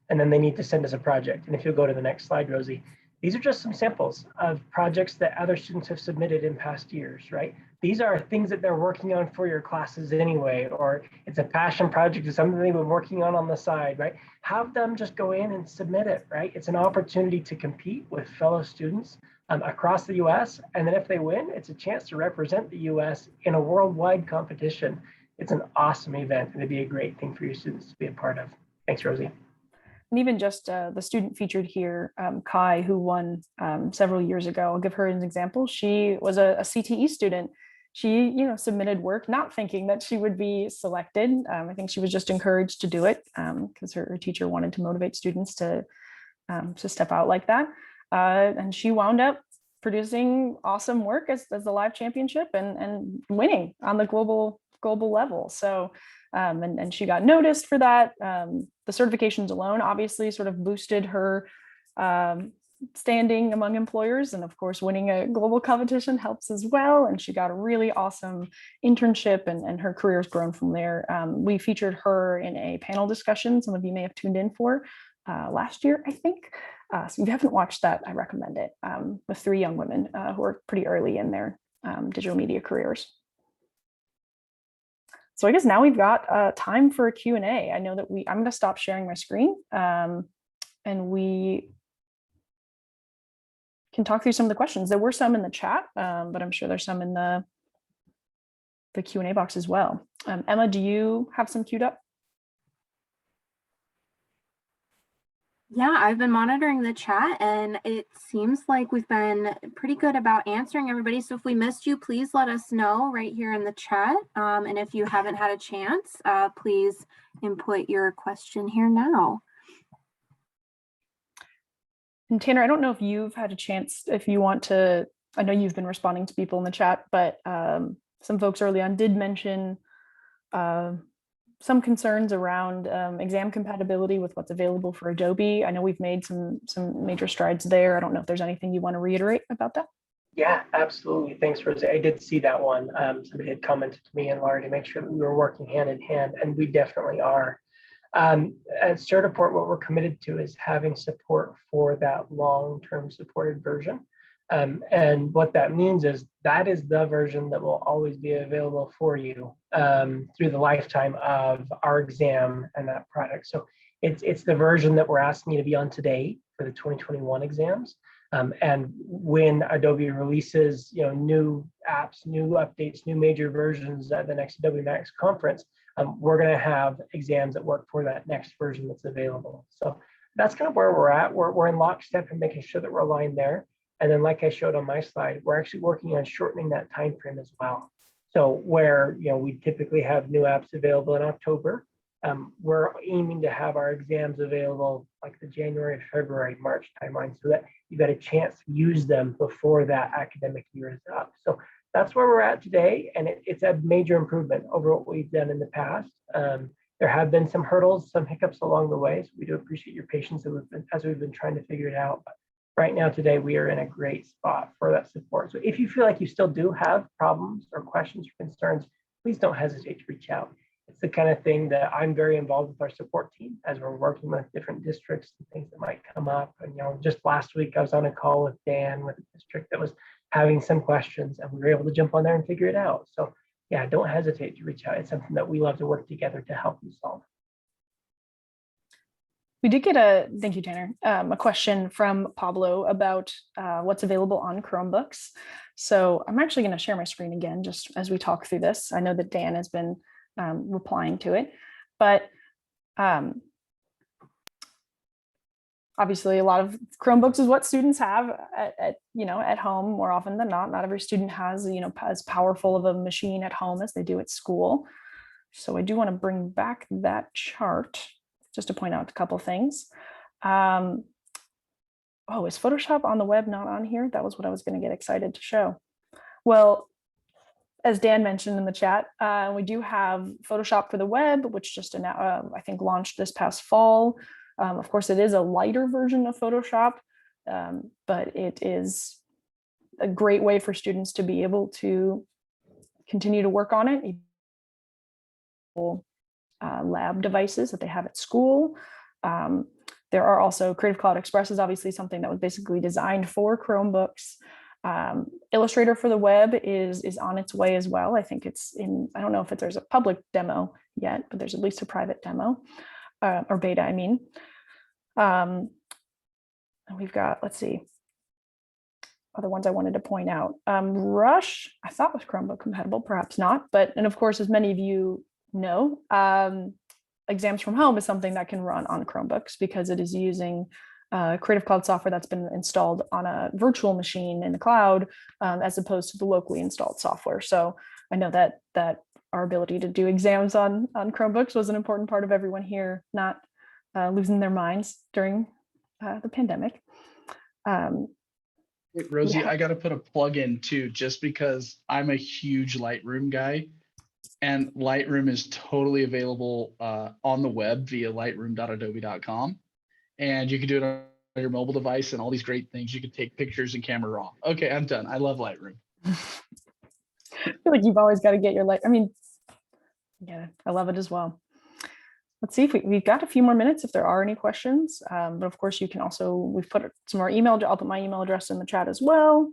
and then they need to send us a project. And if you'll go to the next slide, Rosie, these are just some samples of projects that other students have submitted in past years, right? These are things that they're working on for your classes anyway, or it's a passion project or something they've been working on the side, right? Have them just go in and submit it, right? It's an opportunity to compete with fellow students across the US. And then if they win, it's a chance to represent the US in a worldwide competition. It's an awesome event, and it'd be a great thing for your students to be a part of. Thanks, Rosie. And even just the student featured here, Kai, who won several years ago, I'll give her an example. She was a CTE student. She, submitted work not thinking that she would be selected. I think she was just encouraged to do it because her teacher wanted to motivate students to step out like that. And she wound up producing awesome work as the live championship and winning on the global level. So and she got noticed for that. The certifications alone obviously sort of boosted her standing among employers, and of course winning a global competition helps as well. And she got a really awesome internship, and her career's grown from there. We featured her in a panel discussion some of you may have tuned in for last year, I think. So if you haven't watched that, I recommend it, with 3 young women who are pretty early in their digital media careers. So I guess now we've got time for a Q&A. I know that I'm going to stop sharing my screen, and we can talk through some of the questions. There were some in the chat, but I'm sure there's some in the Q&A box as well. Emma, do you have some queued up? Yeah, I've been monitoring the chat, and it seems like we've been pretty good about answering everybody. So if we missed you, please let us know right here in the chat. And if you haven't had a chance, please input your question here now. And Tanner, I don't know if you've had a chance, if you want to, I know you've been responding to people in the chat, but some folks early on did mention some concerns around exam compatibility with what's available for Adobe. I know we've made some major strides there. I don't know if there's anything you want to reiterate about that. Yeah, absolutely. Thanks, Rosie. I did see that one. Somebody had commented to me and Laura to make sure that we were working hand in hand, and we definitely are. At Certiport, what we're committed to is having support for that long-term supported version. And what that means is that is the version that will always be available for you through the lifetime of our exam and that product. So it's the version that we're asking you to be on today for the 2021 exams. And when Adobe releases, new apps, new updates, new major versions at the next Adobe Max conference, we're going to have exams that work for that next version that's available. So that's kind of where we're at. We're in lockstep and making sure that we're aligned there. And then, like I showed on my slide, we're actually working on shortening that time frame as well. So where we typically have new apps available in October, we're aiming to have our exams available like the January, February, March timeline, so that you've got a chance to use them before that academic year is up. So that's where we're at today, and it's a major improvement over what we've done in the past. There have been some hurdles, some hiccups along the way, so we do appreciate your patience as we've been trying to figure it out. But right now, today, we are in a great spot for that support. So if you feel like you still do have problems or questions or concerns, please don't hesitate to reach out. It's the kind of thing that I'm very involved with our support team as we're working with different districts and things that might come up. And just last week, I was on a call with Dan with a district that was having some questions, and we were able to jump on there and figure it out. So yeah, don't hesitate to reach out. It's something that we love to work together to help you solve. We did get thank you, Tanner, a question from Pablo about what's available on Chromebooks. So I'm actually going to share my screen again, just as we talk through this. I know that Dan has been replying to it, but obviously a lot of Chromebooks is what students have at home more often than not. Not every student has, as powerful of a machine at home as they do at school. So I do want to bring back that chart just to point out a couple things. Oh, is Photoshop on the web not on here? That was what I was going to get excited to show. Well, as Dan mentioned in the chat, we do have Photoshop for the web, which just I think launched this past fall. Of course, it is a lighter version of Photoshop, but it is a great way for students to be able to continue to work on it. Lab devices that they have at school. There are also Creative Cloud Express is obviously something that was basically designed for Chromebooks. Illustrator for the web is on its way as well. I think it's I don't know if there's a public demo yet, but there's at least a private demo or beta, I mean. And we've got, let's see, other ones I wanted to point out. Rush, I thought was Chromebook compatible, perhaps not, and of course, as many of you know, exams from home is something that can run on Chromebooks because it is using Creative Cloud software that's been installed on a virtual machine in the cloud, as opposed to the locally installed software. So I know that our ability to do exams on Chromebooks was an important part of everyone here not losing their minds during the pandemic. Wait, Rosie, yeah. I got to put a plug in too, just because I'm a huge Lightroom guy. And Lightroom is totally available on the web via lightroom.adobe.com. And you can do it your mobile device and all these great things. You can take pictures and camera raw. Okay, I'm done. I love Lightroom. I feel like you've always got to get your light. I mean, yeah, I love it as well. Let's see if we've got a few more minutes if there are any questions. But of course, you can also, we've put some more email. I'll put my email address in the chat as well.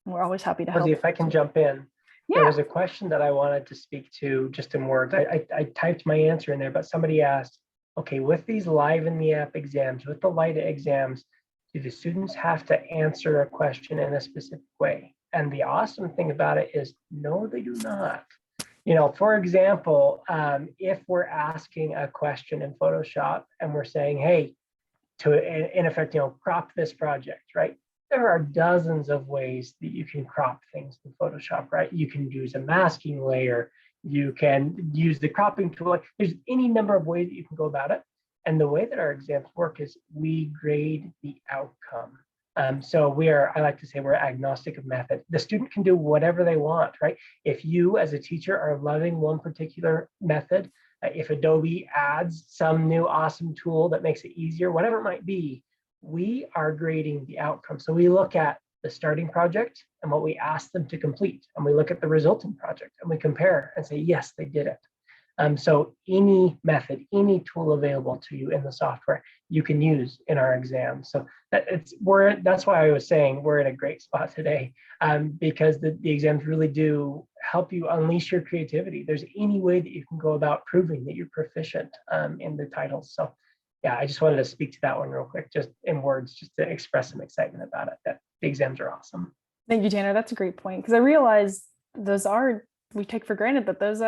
We're always happy to help. Rosie, if I can jump in. Yeah. There was a question that I wanted to speak to just in words. I typed my answer in there, but somebody asked, okay, with these live in the app exams, with the LIDA exams, do the students have to answer a question in a specific way? And the awesome thing about it is, no, they do not. You know, for example, if we're asking a question in Photoshop and we're saying, hey, in effect, you know, crop this project, right? There are dozens of ways that you can crop things in Photoshop, right? You can use a masking layer. You can use the cropping tool. There's any number of ways that you can go about it. And the way that our exams work is we grade the outcome. So I like to say we're agnostic of method. The student can do whatever they want, right? If you as a teacher are loving one particular method, if Adobe adds some new awesome tool that makes it easier, whatever it might be, we are grading the outcome. So we look at the starting project and what we ask them to complete, and we look at the resulting project and we compare and say, yes, they did it. So any method, any tool available to you in the software, you can use in our exams. So that's why I was saying we're in a great spot today, because the exams really do help you unleash your creativity. There's any way that you can go about proving that you're proficient in the titles. So yeah, I just wanted to speak to that one real quick, just in words, just to express some excitement about it, that the exams are awesome. Thank you, Tanner. That's a great point, because I realize we take for granted that those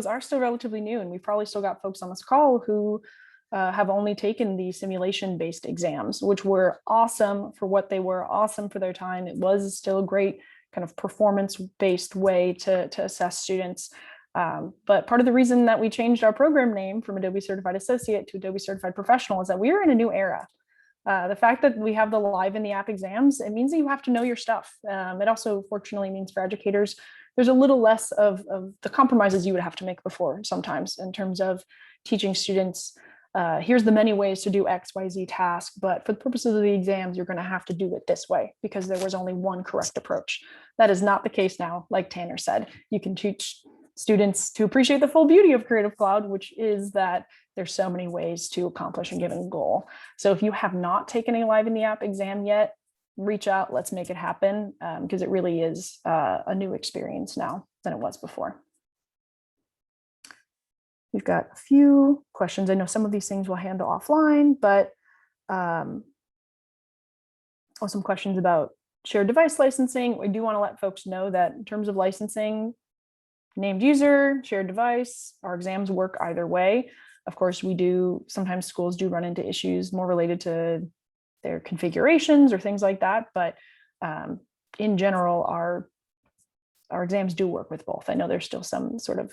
are still relatively new, and we've probably still got folks on this call who have only taken the simulation-based exams, which were awesome for what they were, awesome for their time. It was still a great kind of performance-based way to assess students. But part of the reason that we changed our program name from Adobe Certified Associate to Adobe Certified Professional is that we are in a new era. The fact that we have the live in the app exams, it means that you have to know your stuff. It also fortunately means for educators, there's a little less of the compromises you would have to make before sometimes in terms of teaching students, here's the many ways to do X, Y, Z task, but for the purposes of the exams, you're going to have to do it this way because there was only one correct approach. That is not the case now. Like Tanner said, you can teach students to appreciate the full beauty of Creative Cloud, which is that there's so many ways to accomplish a given goal. So if you have not taken a live in the app exam yet, reach out, let's make it happen, because it really is a new experience now than it was before. We've got a few questions. I know some of these things we'll handle offline, but some questions about shared device licensing. We do want to let folks know that in terms of licensing, named user, shared device, our exams work either way. Of course, sometimes schools do run into issues more related to their configurations or things like that. But in general, our exams do work with both. I know there's still some sort of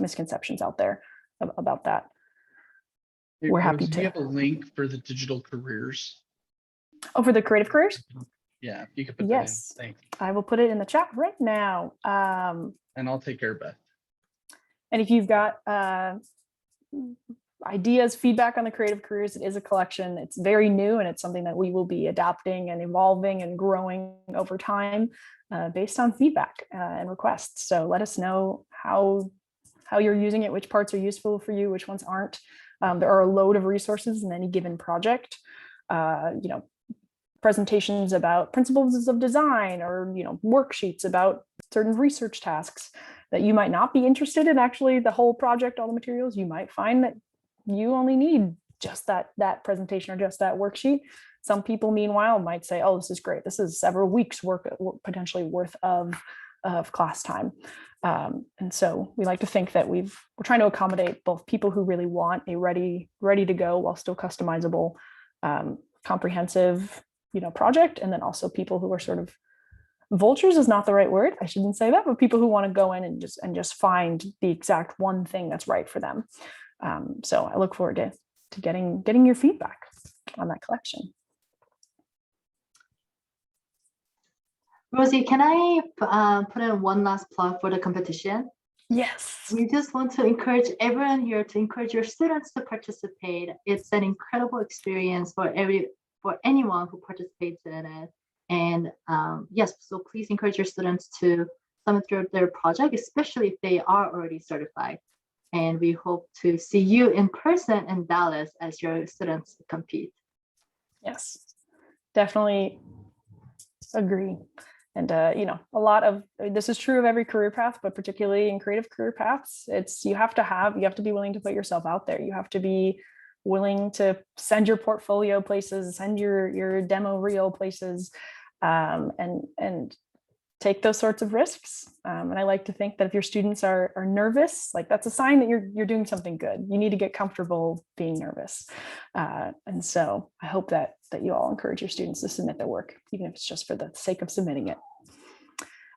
misconceptions out there about that. We're happy to. Do you have a link for the digital careers? Oh, for the creative careers? Yeah, you could put yes, that in. Thanks. I will put it in the chat right now. And I'll take care of Beth. And if you've got ideas, feedback on the creative careers, it is a collection. It's very new, and it's something that we will be adapting and evolving and growing over time based on feedback and requests. So let us know how you're using it, which parts are useful for you, which ones aren't. There are a load of resources in any given project. Presentations about principles of design, or worksheets about certain research tasks that you might not be interested in actually the whole project, all the materials. You might find that you only need just that presentation or just that worksheet. Some people meanwhile might say, oh, this is great, this is several weeks work potentially worth of class time. And so we like to think that we're trying to accommodate both people who really want a ready to go while still customizable, comprehensive project, and then also people who are sort of vultures is not the right word, I shouldn't say that, but people who want to go in and just find the exact one thing that's right for them. So I look forward to getting your feedback on that collection. Rosie, can I put in one last plug for the competition? Yes. We just want to encourage everyone here to encourage your students to participate. It's an incredible experience for anyone who participates in it. And yes, so please encourage your students to submit their project, especially if they are already certified. And we hope to see you in person in Dallas as your students compete. Yes, definitely agree. And, you know, a lot of this is true of every career path, but particularly in creative career paths, you have to be willing to put yourself out there. You have to be willing to send your portfolio places, send your demo reel places, and take those sorts of risks. And I like to think that if your students are nervous, like that's a sign that you're doing something good. You need to get comfortable being nervous. And so I hope that you all encourage your students to submit their work, even if it's just for the sake of submitting it.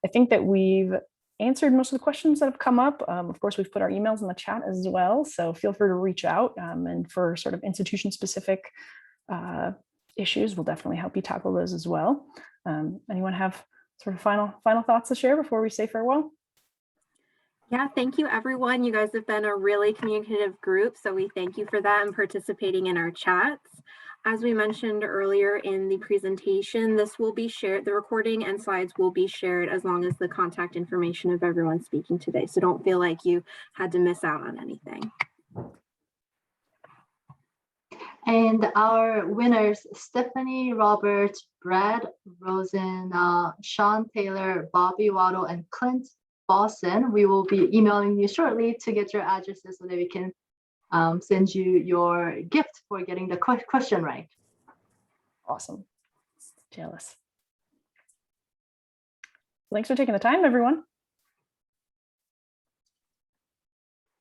I think that we've answered most of the questions that have come up. Of course, we've put our emails in the chat as well. So feel free to reach out, and for sort of institution specific issues, we'll definitely help you tackle those as well. Anyone have sort of final thoughts to share before we say farewell? Yeah, thank you, everyone. You guys have been a really communicative group, so we thank you for that and participating in our chats. As we mentioned earlier in the presentation, this will be shared, the recording and slides will be shared as long as the contact information of everyone speaking today. So don't feel like you had to miss out on anything. And our winners, Stephanie Roberts, Brad Rosen, Sean Taylor, Bobby Waddle, and Clint Boston. We will be emailing you shortly to get your addresses so that we can send you your gift for getting the question right. Awesome. Jealous. Thanks for taking the time, everyone.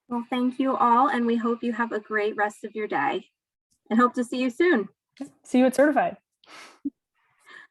Well, thank you all, and we hope you have a great rest of your day and hope to see you soon. See you at Certified.